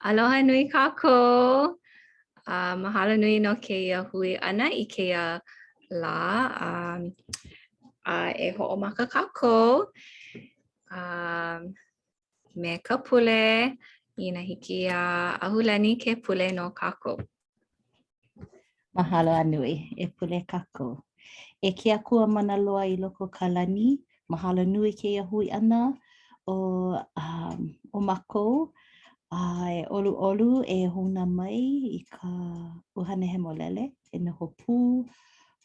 Aloha nui kākou. Mahalo nui no keia hui ana I keia la. E ho'omaka kākou. Me ka pule. Ina hiki a ahulani ke pule no kākou. Mahalo anui, e pule kako. E ke akua mana loa I loko ka lani. Mahalo nui ke hui ana o mako. E olu olu e huna mai I ka uhane he molele. E noho pū.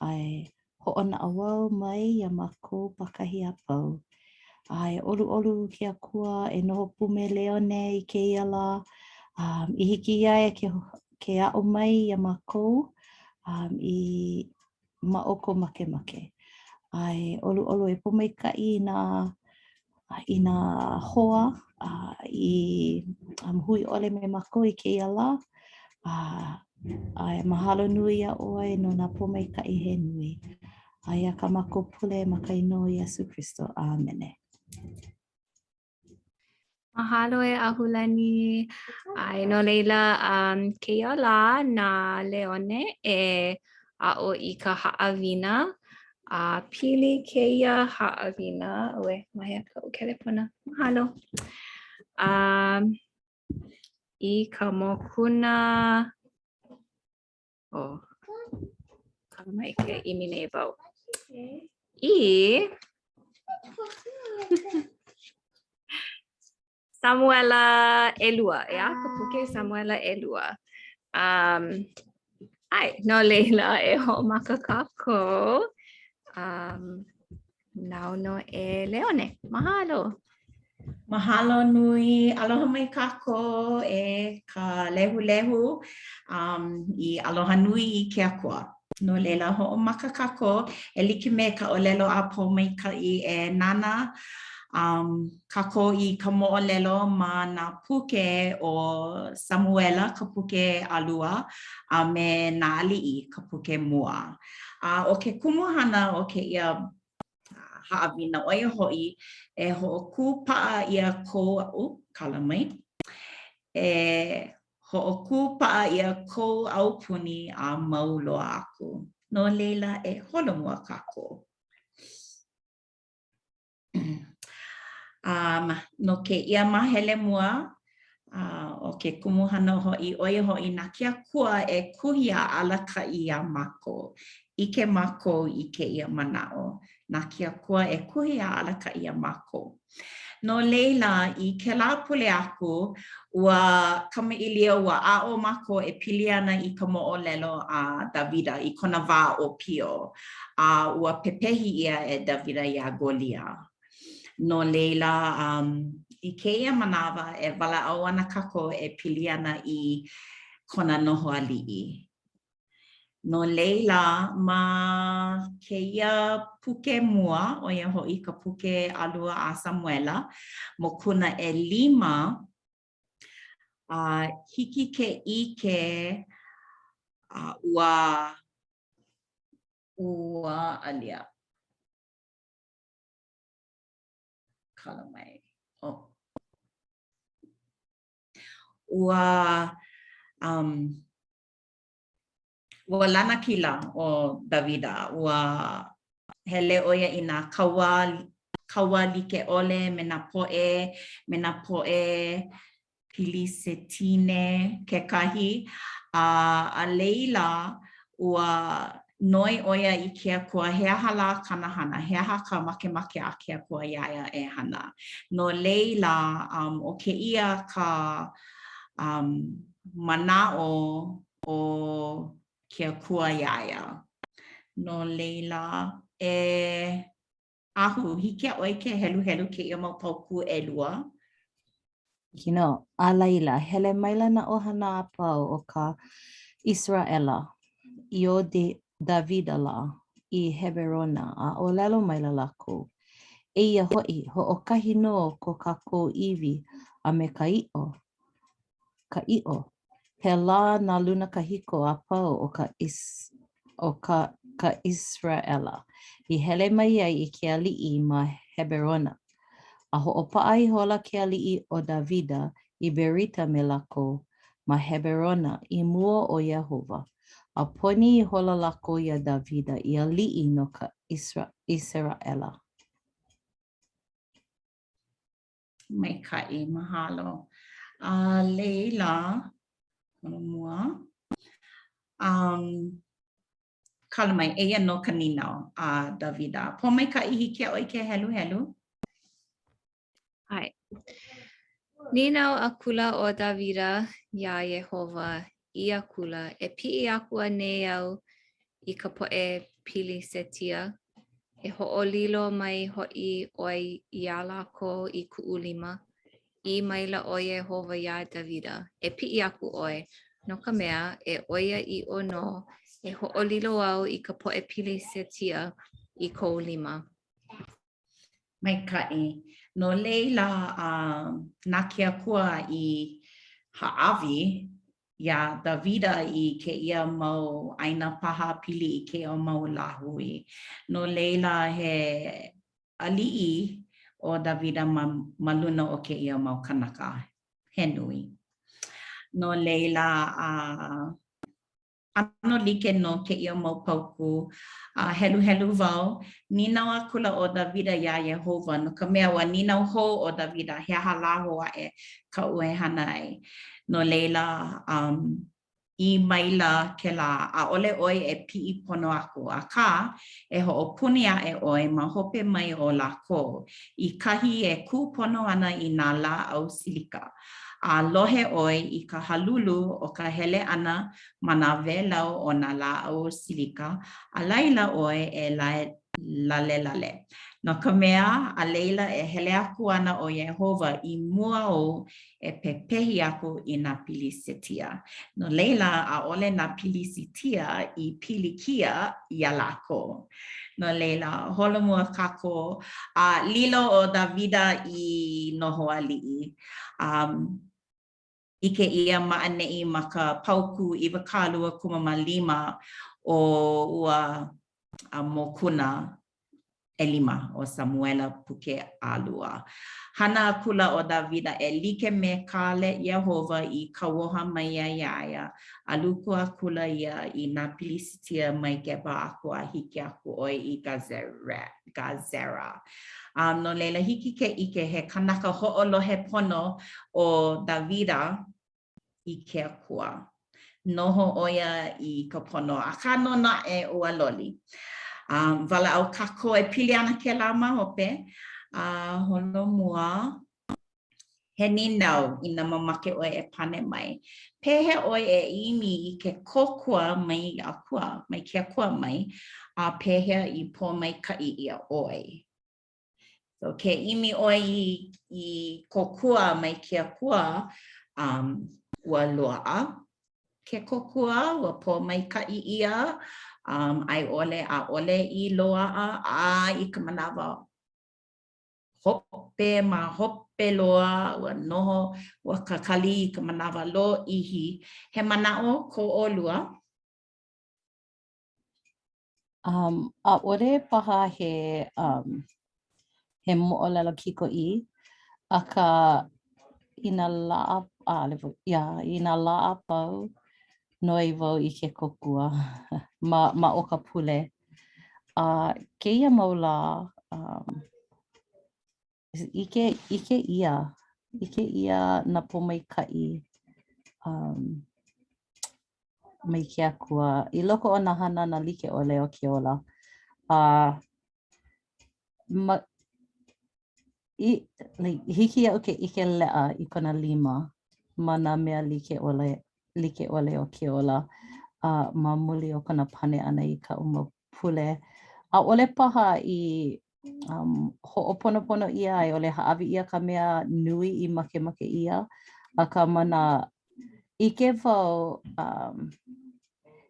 Ai ho'ona awau mai ia mako pakahi a pau. Ai olu olu ke akua e noho pū me leone I ke ia la. I hiki ia ke a'o mai ia mako. I maoko make make. Ai olu olu e pomaikai I na hoa I hui ole me mako I ke ala. Ai mahalo nui a oe no na pomaikai he nui. Ai a ka mako pule makai no Iesu Kristo. Amene. Mahalo e ahulani. Ai no leila keia la na leone e a'o I ka ha'awina. Pili keia ha'awina. Oe, maia ka kelepona. Mahalo. I ka mokuna. Oh, mai ke I mine wau. Samuʻela elua, ya, ka puke Samuʻela elua. Ai, no leila e ho'omaka kākou. Nau no e leone. Mahalo. Mahalo nui, aloha mai kākou e ka lehu lehu I aloha nui I ke akua. No leila ho'omaka kākou e like me ka olelo a po mai ka I e nana. Kākou I ka mo'olelo ma nā puke o Samuʻela, ka puke alua, a me nā ali'i, ka puke mua. O ke kumuhana o ke ia ha'awina o ia ho'i e ho'okū pa'a ia kou kala mai. E ho'okū pa'a ia kou aupuni a mau loa aku. No leila e holomua kākou. No ke ia mahele mua o ke kumuhana ho'i o ia ho'i na kia kua e kuhia ala ka ia mako. Ike mako I ke ia mana'o. Na kia kua e kuhia ala ka ia mako. No leila I ke la pule aku ua kamailia ua a'o mako e pili ana I ka mo'olelo a Davida I kona wā o Pio. Ua pepehi ia e Davida ia Golia. No leila I keia manawa e wala'au ana kākou e pili ana I kona noho ali'i. No leila ma keia puke mua o ia ho'i ka puke alua a Samuʻela mokuna e 5 hiki ke ike ua alia. Kala mai. Ua lana kila o Davida. Ua hele oia I nā kaua like ole me nā po'e pili setine kekahi. A leila ua noi oia I ke akua he aha la kanahana, he aha ka makemake a ke akua iaia e hana. No leila o ke ia ka mana'o o ke akua iaia. No leila e ahu hiki a oi ke helu helu ke ia mau pauku elua. Kino, a laila, hele maila na ohana a pau o ka Israʻela I o Davida la I Heberona a o lelo maila lako. Eia ho'i ho'okahi no ko kākou iwi a me ka i'o. Ka i'o. He la na luna kahiko a pau o ka Israʻela. I hele mai ai I ke ali'i ma Heberona. A ho'opa'a I hola ke ali'i o Davida I Berita me lako ma Heberona I mua o Yehova. A poni I hola lako ia Davida I ali'i no ka Isra'ela. Maika'i, mahalo. Leila, mua. Kalamai, eia no kanino, Davida. Po maika'i hiki oi ke helu helu? Hai. Ninau a kula o Davida, ya Yehova, ia kula, e pi'i aku a nei au I ka po'e pili setia, e ho'olilo mai ho'i oi ia lako I ku'ulima, I maila o Yehova ya Davida, e pi'i aku oi, no ka mea e oia I ono, e ho'olilo au I ka po'e pili setia I kou lima. Maika'i. No leila na kia kua I ha'awi ia Davida I ke ia mau aina paha pili I ke o mau lahui. No leila he ali'i o Davida maluna o ke ia mau kanaka. He nui. No leila ano like no ke ia mau pauku helu helu wau ninau a kula o Davida ya Yehova no ka mea wa ninau ho o Davida he halaho e ka ue hana ai no leila I maila ke la a ole oi e pi'i pono aku a ka e ho o puni a e oi ma hope mai o lako I kahi e ku pono ana I nā la au silika a lohe oi I ka halulu o ka hele ana ma nā welau o nā la au silika a laila oi e lale. No ka mea a leila e hele aku ana o Yehova I mua o e pepehi aku I nā pili setia. No leila a ole nā pili setia I pili kia ia lako. No leila holomua kako a lilo o Davida I noho ali'i. Ike ia ma'anei ma ka pauku iwakalua kumama o ua mokuna elima o Samuʻela puke alua. Hana kula o Davida e like me kale Yehova I kawoha mai ia aluku a kula ia I nā pilisitia mai geba aku a hiki aku oi I Gazera. No leila hiki ke ike he kanaka ho'olohe pono o Davida I ke akua. Noho oia I ka pono. A ka nona e ua loli. Wala au kako e pili ana ke la mahope. Holo mua. He ninau I na mamake oi e pane mai. Pehe oi e imi I ke kokua mai akua, mai ke akua mai. A pehe I po mai ka ia oi. So ke imi oi I kokua mai ke akua ua loa'a. Ke kokua ua po mai ka ia. Ai ole a ole I loa'a I ka manawa. Hope ma hope loa ua noho ua kakali I ka manawa lo ihi. He mana'o ko olua. A ore paha he mo'olelo kiko'i a ka ina la'a pau noi wau I ke kokua ma o ka pule. Keia mau la ike ia na pomaika'i mai ke akua. I loko o na hana na like ole o ke ola. Hiki au ke ike le'a I kona lima ma nā mea like ole o ke ola ma muli o kona pane ana I ka uma pule. A ole paha I ho'oponopono ia ai ole ha'awi ia ka mea nui I makemake ia. A ka mana ike wau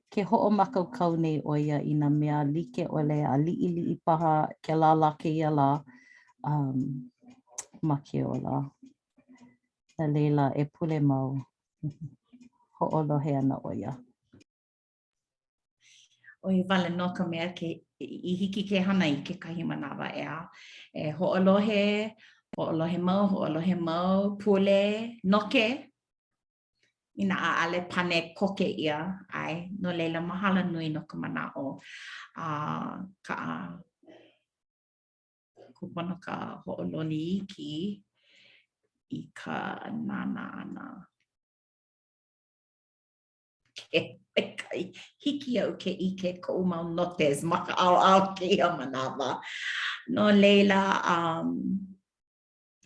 ke ho'omakaukau nei o ia I nā mea like ole a li'i paha ke la lake ia la ma ke ola. Na leila e pule mau ho'olohe ana o ia. O I wale no ka mea I hiki ke hana I ke kahi manawa e ho'olohe mau, pule, noke. ina ale pane koke ia ai no leila mahalo nui no ka manao ka kupana ka ho'oloni iki I ka nana ana. Hiki au ke ike ko mau notes maka au ke ia manawa. No leila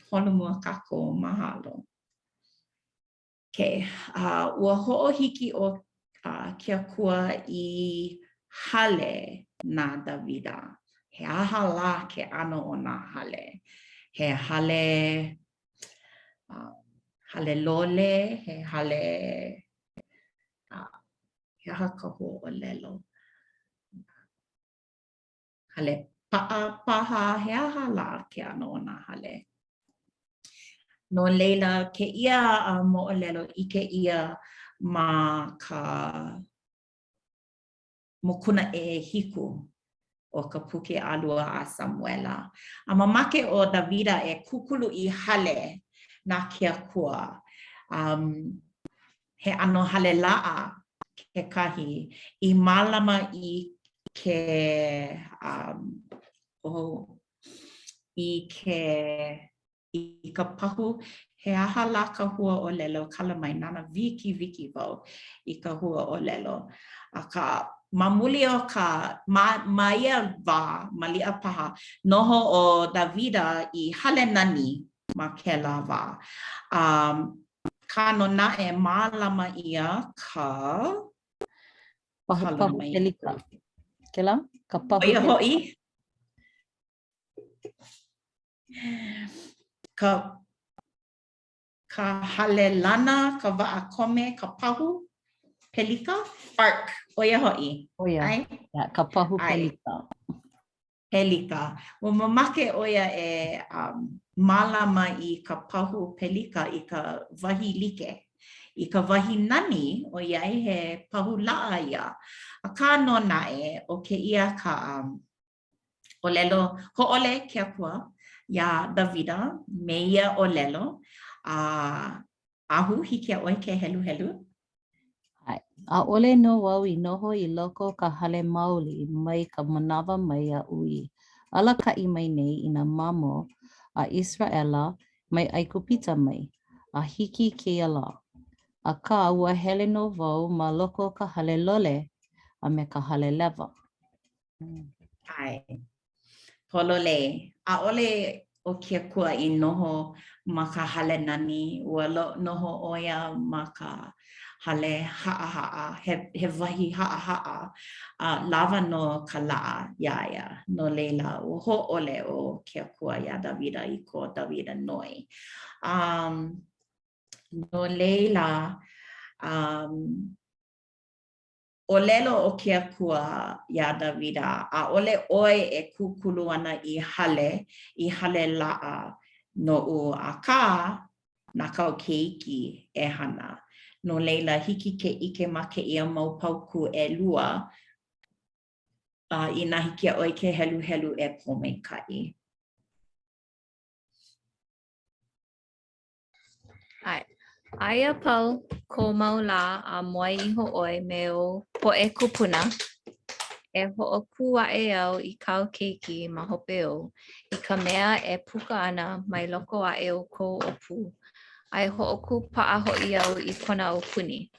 honumua kako mahalo. Ua ho'ohiki o ke akua I hale na Davida. He aha la ke ano o na hale. He hale hale lole, he hale he aha ka ho'olelo. Hale paha, he aha la ke ano o na hale. No leila ke ia mo'olelo I ke ia ma ka mokuna e hiku o ka puke alua a Samuʻela. A mamake o Davida e kukulu I hale na ke akua. He ano hale la'a ke kahi I malama I ke I ka pahu he aha la ka hua o lelo kala mai nana viki wau I ka hua o lelo. A ka mamuli o ka maia wa malia paha noho o Davida I hale nani ma ke la wa. Ka no na e malama ia ka Pahu pelika. Kela? Ka pahu pelika. Hoi. Ka hale lana, ka wa'akome, ka pahu pelika. Ark. Oia hoi. Oia. Ka pahu pelika. Pelika. Ua mamake oia e malama I ka pahu pelika I ka wahi like. I ka wahi nani o iai he pahu la'a ia. A ka no nae o ke ia ka olelo ho'ole ke akua ia Davida me ia olelo ahu hiki a oi ke helu. A ole no wau I noho I loko ka hale maoli mai ka manawa mai a ui. Ala ka'i mai nei I na mamo a Israʻela mai aikupita mai. A hiki keia la. A ka ua hele no wau ma loko ka hale lole a me ka hale lewa. Ai. Polole. A ole o ke kua I noho ma ka hale nani ua noho oia ma ka hale ha'a. He wahi ha'a. Lava no ka la'a iaia. No leila ua ho'ole o ke kua ia Davida I ko Davida noi. No leila o lelo o ke akua ia Davida a ole oi e kukulu ana I hale la'a no u a ka na kau ke iki e hana. No leila hiki ke ike ma ke ia mau pauku e lua I na hiki a oi ke helu e pomeikai. Aia pau ko mau la a moai iho oi me o po'e kupuna. E ho'oku a'e au I kau keiki ma hope o I ka mea e puka ana mai loko a'e o kou opu. Ai ho'oku pa'a ho'i au I kona o puni.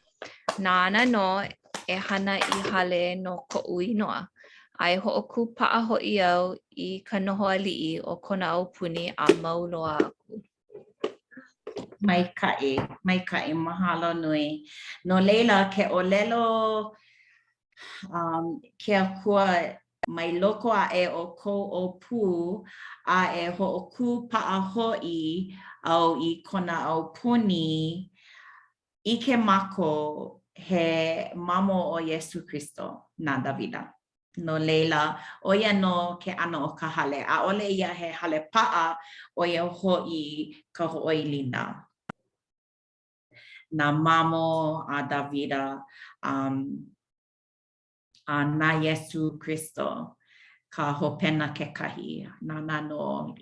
Na ana no e hana I hale no ko'u inoa. Ai ho'oku pa'a ho'i au I ka noho ali'i o kona o puni a mau loa aku. Maika'i, mahalo nui. No leila ke olelo ke akua mai loko a'e o kou o pū a e ho'oku pa'a ho'i au I kona au puni I ke mako he mamo o Iesu Kristo na Davida. No leila, oia no ke ano o ka hale. A ole ia he hale pa'a oia ho'i ka ho'oilina. Na mamo a Davida na Iesu Kristo ka hopena kekahi na nano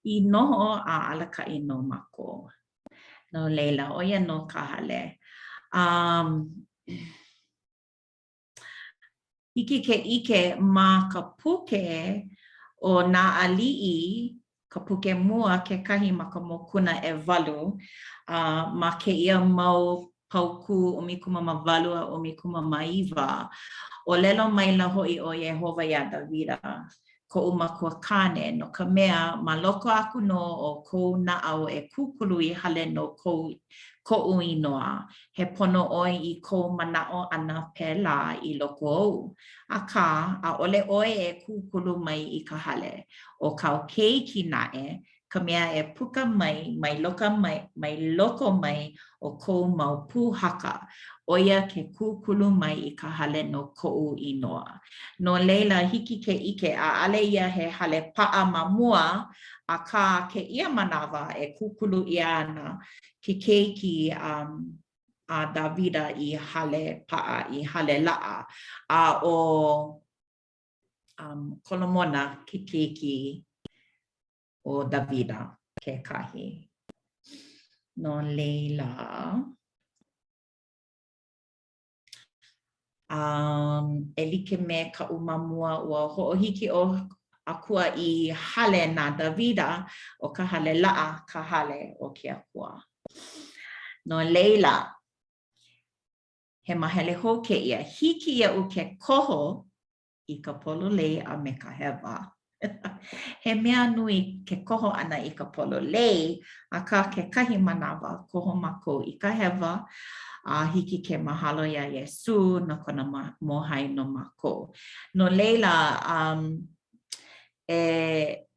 I noho a alaka'i no mako. No leila, oia no kahale. Hiki ke ike ma ka puke o nā ali'i, ka puke mua ke kahi ma ka mokuna e walu, ma ke ia mau pauku o mikuma ma walu a o mikuma ma iwa. O lelo mai la hoi o Yehova ia Davida, ko umakua kane no ka mea ma loko aku no o kou na'au e kukulu I hale no kou inoa. He pono oi I kou mana'o ana pēlā I loko au. Aka a ole oi e kukulu mai I ka hale. O kau kei ki nae, ka mea e puka mai loko mai o kou mau pūhaka. Oia ke kukulu mai I ka hale no kou inoa. No leila hiki ke ike a ale ia he hale pa'a ma mua a ka ke ia manawa e kukulu ia ana ki keiki a Davida I hale pa'a I hale la'a a o Kolomona ki keiki o Davida ke kahi. No leila e like me ka umamua ua ho'ohiki o akua I hale na Davida o ka hale la'a ka hale o ke akua. No leila, he mahele ho ke ia hiki ia u ke koho I ka polo lei a me ka hewa. He mea nui ke koho ana I ka polo lei a ka ke kahi manawa koho mako I ka hewa. Hiki ke mahalo ia Yesu na kona mohai no mako. No leila, e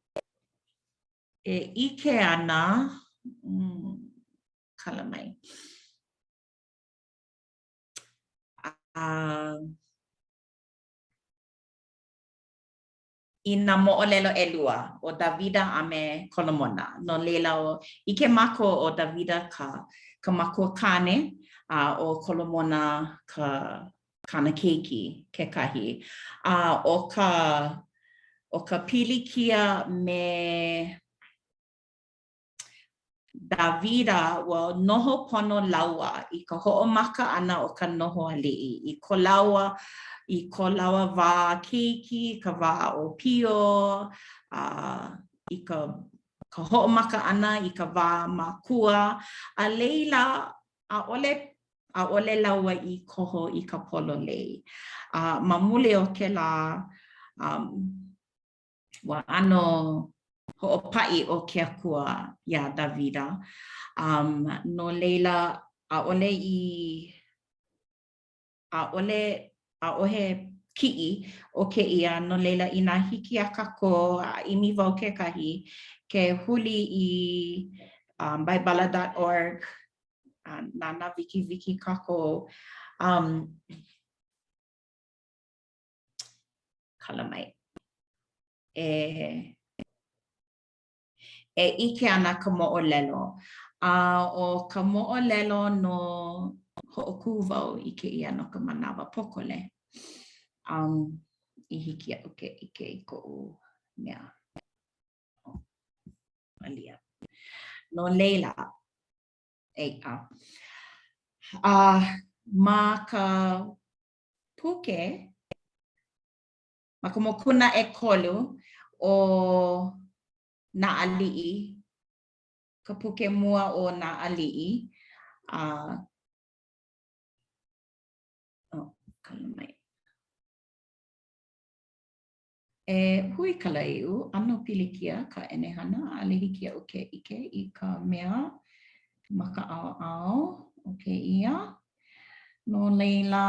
ike ana, kala mai. I nā mo'olelo elua o Davida a me Kolomona. No leila o ike mako o Davida ka mako kane. O Kolomona ka kana keiki ke kahi. O ka pilikia me Davida wa noho pono laua I ka ho'omaka ana o ka noho ali'i. I ko laua wā keiki, ka wā o pio, I ka ho'omaka ana I ka wā makua. A leila a ole laua I koho I ka polo lei. Ma mule o ke la wa ano ho'opa'i o ke akua ia Davida. No leila a ohe ki'i o ke ia no leila I nā hiki a kako a imi wau ke kahi ke huli I baibala.org nana wiki kako kala mai e ike ana ka mo'olelo o ka mo'olelo no ho'oku wau I ke ia no ka manawa pokole I hiki a uke ike I ko'u mea malia no leila ma ka puke ma ka mokuna e kolu o nā ali'i ka puke mua o nā ali'i kala mai hui kala iu ano pilikia ka enehana ale hiki a uke ike I ka mea ma ka ao o ke ia no leila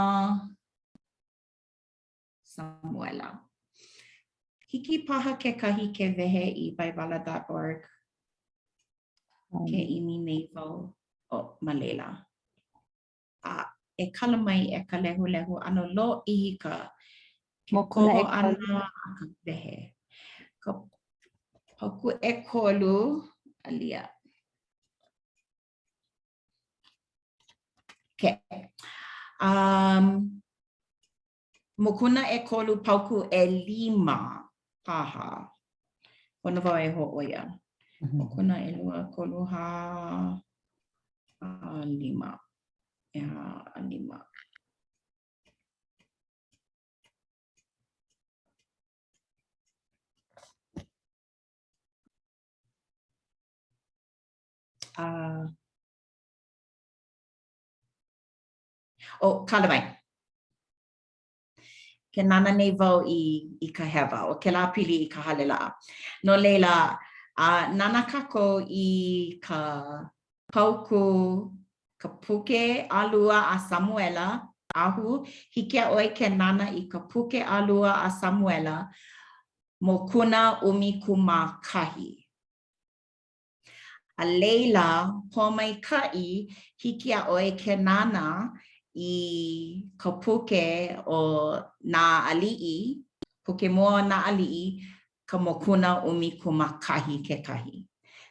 Samuʻela. Hiki paha ke kahi ke wehe I baibala.org ke imi nei wau o malela. E kala mai e ka lehu ano lo I hika ke koho ana a ka wehe. Ka paku e kolu alia. Ke. Mokuna e kolu pauku e 5 paha. Ona wau e ho'oia. Mokuna e 2 kolu ha 5. Ya, 5. Kalawai. Ke nana nei wau I ka hewa, o ke la pili I ka halela. No leila, nana kako I ka pauku, ka puke alua a Samuʻela, ahu, hiki a oi ke nana I ka puke alua a Samuʻela, mo kuna ʻumikūmākahi. A leila, po mai kai, hiki a oi ke nana I ka puke o nā ali'i, puke mua nā ali'i, ka mokuna ʻumikūmākahi kekahi.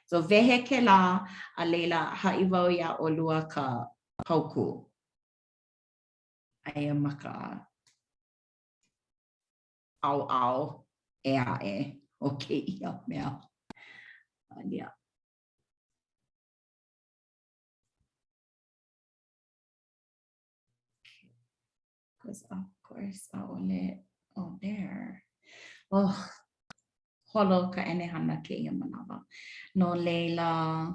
So wehe ke la, a leila ha'i wau ia o lua ka pauku. Aia maka au e a e o ke ia mea. Yeah. Because of course, there. Oh, holo ka enehana ke ia manawa. No leila,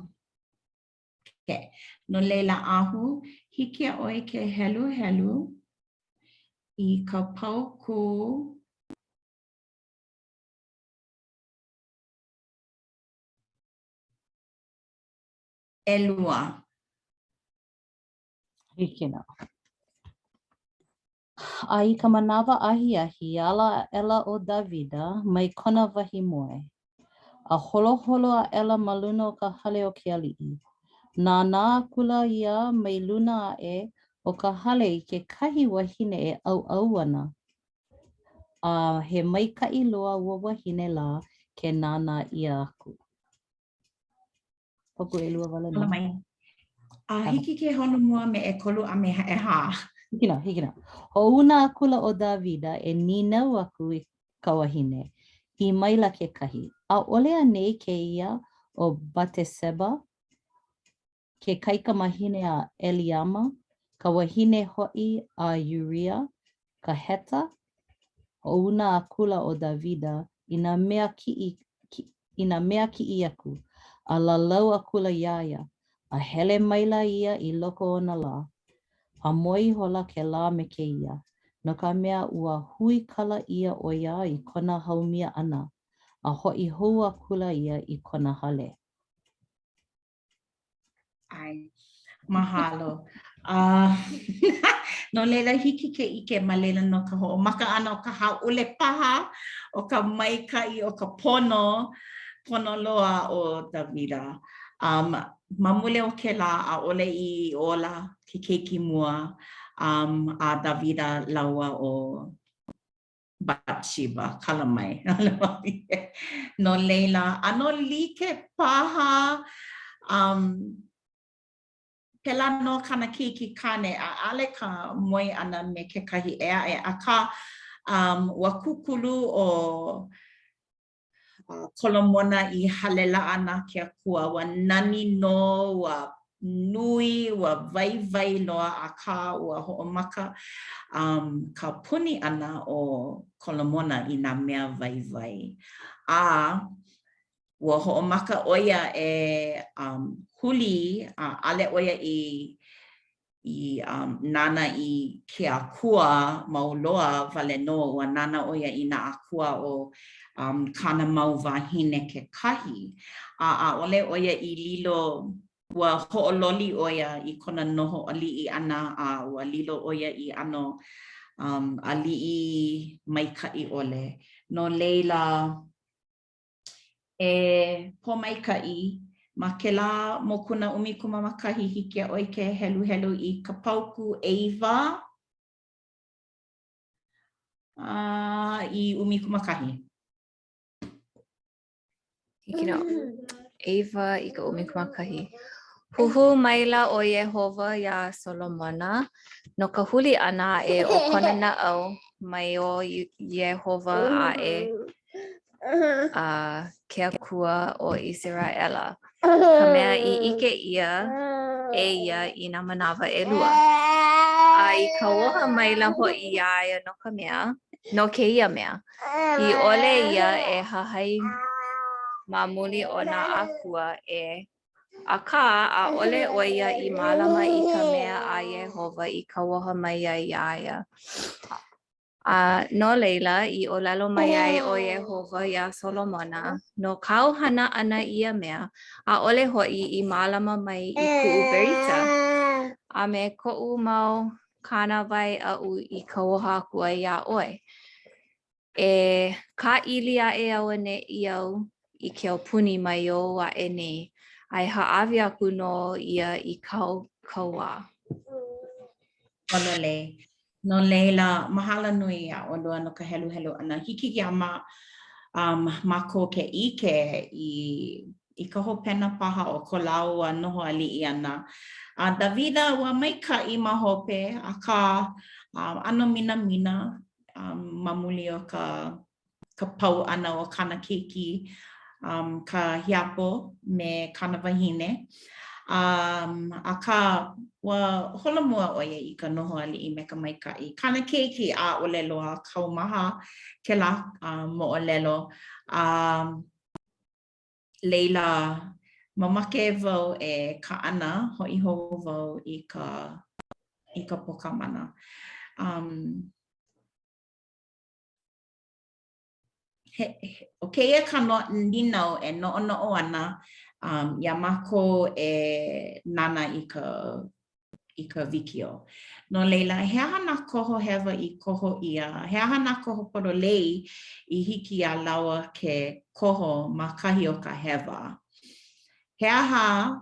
okay. No leila ahu, hiki a oi ke helu I ka pauku elua. Hiki nā. Ai ka manawa ahi ala ela o Davida mai kona wahi moe. A holo a ela ma luna o ka hale o ke ali'i. Nā kula ia mai luna a e o ka hale I ke kahi wahine e au ana. He maikai loa ua wahine la ke nānā ia aku. Hoku e lua wale nā. Hiki ke hono mua me e kolu a me e ha. Hiki nā. Hoʻuna kula o Davida e ninau aku I ka wahine. I maila ke kahi. A ole a nei ke ia o Bateseba, ke kaika mahine a Eliama, ka wahine ho'i a Uria, ka heta. Hoʻuna a kula o Davida I nā mea ki'i aku. A lalau a kula iaia. A hele maila ia I loko o nā lā. A moi hola ke lā me ke ia. No ka mea ua hui kala ia o ia I kona haumia ana. A ho'i hou a kula ia I kona hale. Ai, mahalo. No leila hiki ke ike ma leila no ka ho'omaka ana o ka haʻule paha, o ka maikai, o ka pono loa o Davida. Mamule o ke la a ole I ola ke keiki mua a Davida laua o Bathsheba, kalamai. No leila, ano like paha, pela no kana keiki kane, a ale ka moi ana me ke kahi ea e a ka wakukulu o kolomona I halela ana ke akua, wa nani no, wa nui, wa vai loa a ka ua ho'omaka ka puni ana o kolomona I nā mea vai. Ua ho'omaka oia e huli, ale oia I nana I ke akua mauloa wale no, ua nana oia I nā akua o kana mau wahine ke kahi. A ole oia I lilo, ua ho'ololi oia I kona noho ali'i ana, ua lilo oia I ano ali'i maikai ole. No leila, e po maikai, ma ke la mokuna ʻumikūmākahi hiki a oi ke helu I ka pauku Eva I ʻumikūmākahi. Hiki nā Eva I ka ʻumikūmākahi. Huhu maila o Yehova ya Solomona no ka huli ana e o kona naʻau mai o Yehova a e ke akua o Israʻela. Ka mea I ike ia e ia I nā manawa ʻelua. I ka woha maila hoʻi ia ia no ka mea, no keia mea. I ʻole ia e hahai ma muli o nā akua e aka ʻaʻole ʻo ia I mālama I ka mea a Iehova I ka woha mai ai ia. No leila I ʻōlelo mai ai o Iehova ia Solomona no kau hana ana ia mea ʻaʻole hoʻi I mālama mai I kuʻu berita. A me koʻu mau kānawai aʻu I ka woha akua ia ʻoe. E ka ʻili aʻe au ane I au I ke aupuni mai o aʻe nei. Ai haʻawi aku no ia I kau kaua. Olole. No leila, mahala nui a olua no ka helu helu ana. Hiki kia mako ke ike I ka hopena paha o ko lau a noho ali'i ana. Davida wa maika'i ma hope a ka ano mina mina mamuli o ka pau ana o kana keiki ka hiapo me kana wahine. A ka wa holomua oia I ka noho ali'i me ka maika'i. Kana keiki a ole loa kaumaha ke la mo'olelo. Leila mamake wau e ka ana ho'i ho wau I ka pokamana. O keia ka ninau e no'ono'o ana ia mako e nana I ka wikio. No leila, he aha nā koho hewa I koho ia, he aha nā koho porolei I hiki a laua ke koho ma kahi o ka hewa. He aha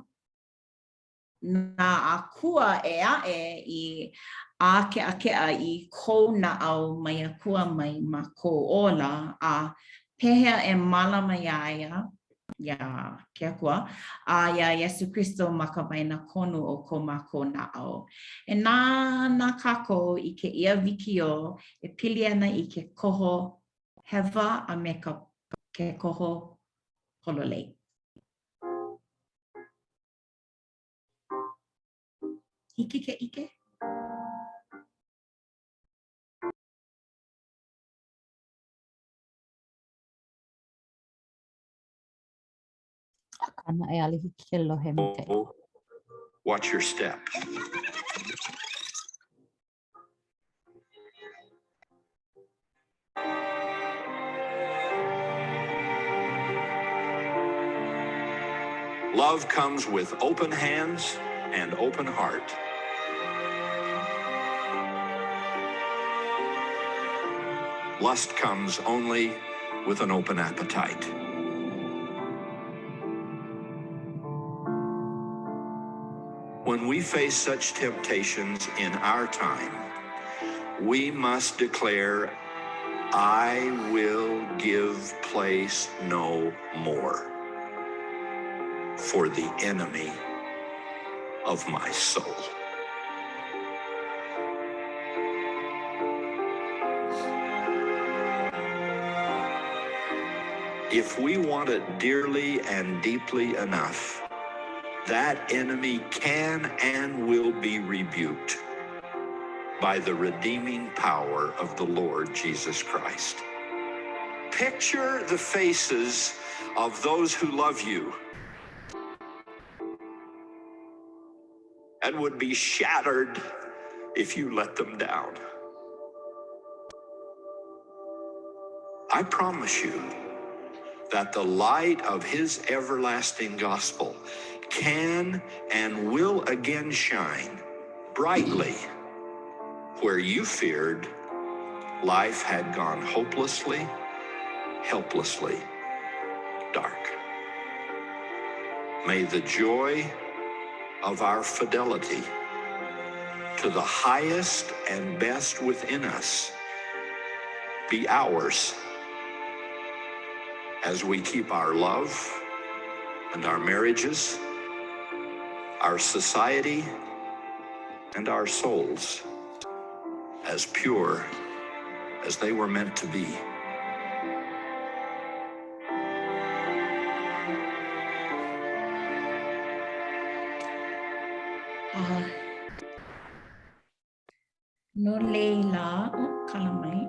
nā akua e aʻe I a keʻa I kou naʻau mai akua mai ma kou ola a pehea e malama ia ke akua a ia Iesu Kristo ma ka waena konu o ko mākou naʻau. E nā kākou I ke ia wikio e pili ana I ke koho hewa a me ke koho hololei. Hiki ke ike? Kana e alihi ke lohe mite. Watch your step. Love comes with open hands and open heart. Lust comes only with an open appetite. When we face such temptations in our time, we must declare, I will give place no more for the enemy of my soul. If we want it dearly and deeply enough, that enemy can and will be rebuked by the redeeming power of the Lord Jesus Christ. Picture the faces of those who love you and would be shattered if you let them down. I promise you that the light of his everlasting gospel can and will again shine brightly where you feared life had gone hopelessly, helplessly dark. May the joy of our fidelity to the highest and best within us be ours as we keep our love and our marriages, our society, and our souls as pure as they were meant to be. No leila, kalamai.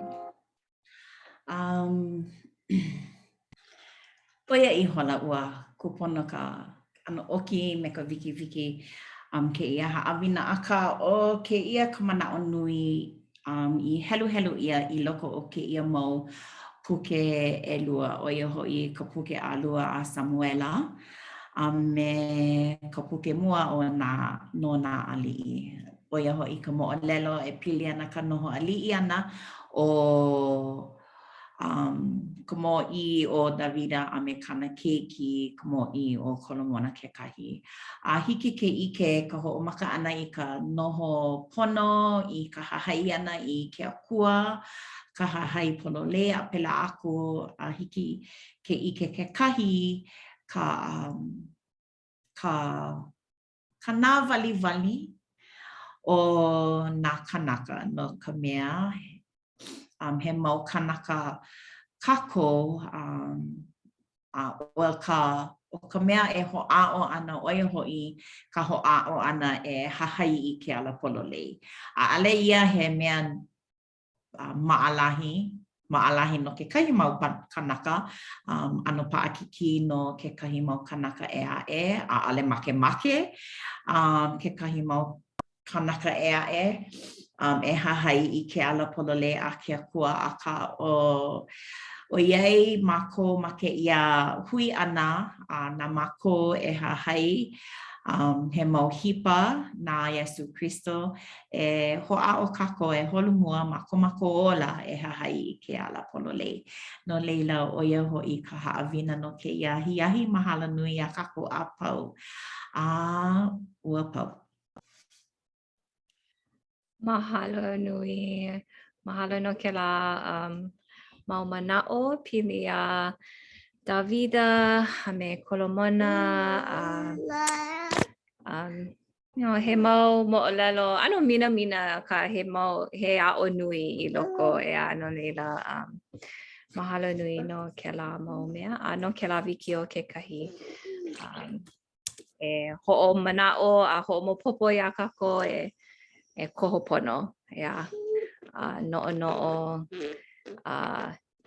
Oia I hola ua kupona ka ano oki me ka wiki ke ia haawina aka o ke ia ka manao nui I helu ia I loko o ke ia mau puke e lua oia hoi ka puke a lua a Samuʻela me ka puke mua o na no na ali'i. Oia hoi ka mo'olelo e pili ana ka noho ali'i ana o ka mo'i o Davida a me kana keiki ka mo'i o Kolomona kekahi. A hiki ke ike ka ho'omaka ana I ka noho pono I ka hahai ana I ke akua, ka hahai polole a pela aku a hiki ke ike kekahi ka nā wali o nā kanaka no ka mea he mau kanaka kako o ka mea e ho'a'o ana oia ho'i ka ho'a'o ana e hahai I ke ala pololei. A ale ia he mea ma'alahi no kekahi mau kanaka ano pa'akiki no kekahi mau kanaka e a ale make kekahi mau kanaka e hahai I ke ala polole a ke akua aka o iai mako ma ke ia hui ana na mako e hahai he mau hipa na Iesu Kristo e ho'a'o kako e holumua mako ola e hahai I ke ala polole. No leila oia ho'i ka ha'awina no ke ia hiahi mahala nui a kako a pau. Ua pau. Mahalo nui. Mahalo no ke la mau mana'o pili a Davida a me Kolomona he mau mo'olelo ano mina ka he a'o nui I loko e ano leila mahalo nui no ke la mau mea no ke la wiki o kekahi e ho'o mana'o a ho'o mopopo ia kako e koho pono no'ono'o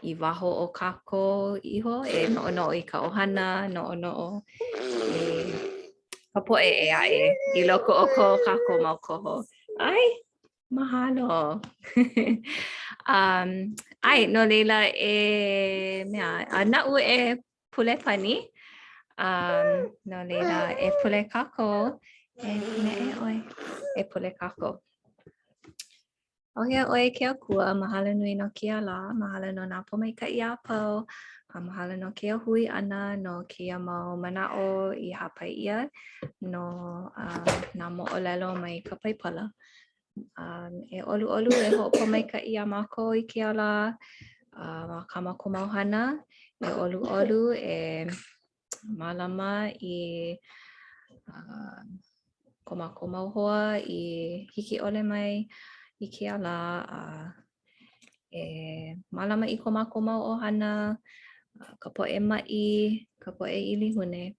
I waho o kako iho e no'ono'o I ka ohana no'ono'o ka po'e e a'e I loko o ko kako mau koho. Ai, mahalo. Ai, no leila mea, na'u e pule pani. No leila e pule kako. E pule kako. Ohia oe ke akua, mahalo nui no kia la, mahalo no nā pomaika'i a pau, mahalo no ke hui ana no kia mau mana'o I hapai ia no nā mo'olelo mai ka paipala. E olu e ho'opomaika'i a mākou I ke ala ma ka mako mau hana, e olu e mālama I ko mako mau hoa I hiki ole mai I ke ala e mālama I ko mako mau ohana, ka po'e ma'i, ka po'e ilihune.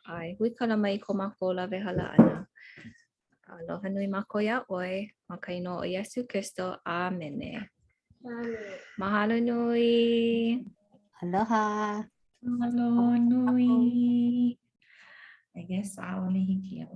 Ai, hui kala mai ko mako lawe hala ana. Aloha nui mako ia oi, ma ka ino o Iesu Kristo, Amene. Mahalo nui. Aloha. Mahalo nui. I guess I only hiki